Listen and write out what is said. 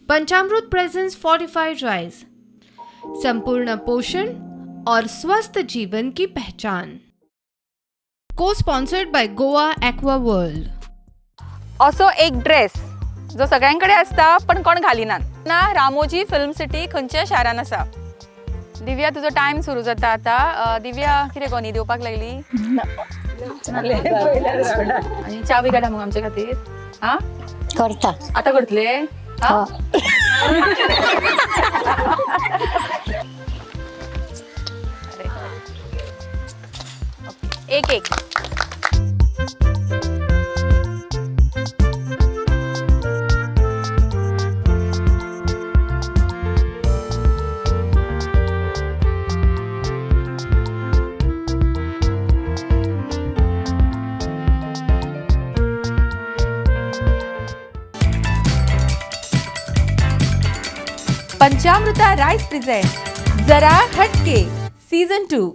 पंचामृत presence fortified rice, संपूर्ण पोषण और स्वस्थ जीवन की पहचान। को sponsored by Goa aqua world. असो एक ड्रेस जो सगळ्यांकडे असता पण कोण घालिनात ना। रामोजी फिल्म सिटी खंयच्या शारान आसा? दिव्या तुझो टाइम सुरू जाता आता। दिव्या कितें कोणी दिवपाक लागली आणि चावी काढा मग आमच्या खातीर। हा करता आता करतले हा एक एक पंचामृता राइस प्रेजेंट जरा हटके सीजन 2।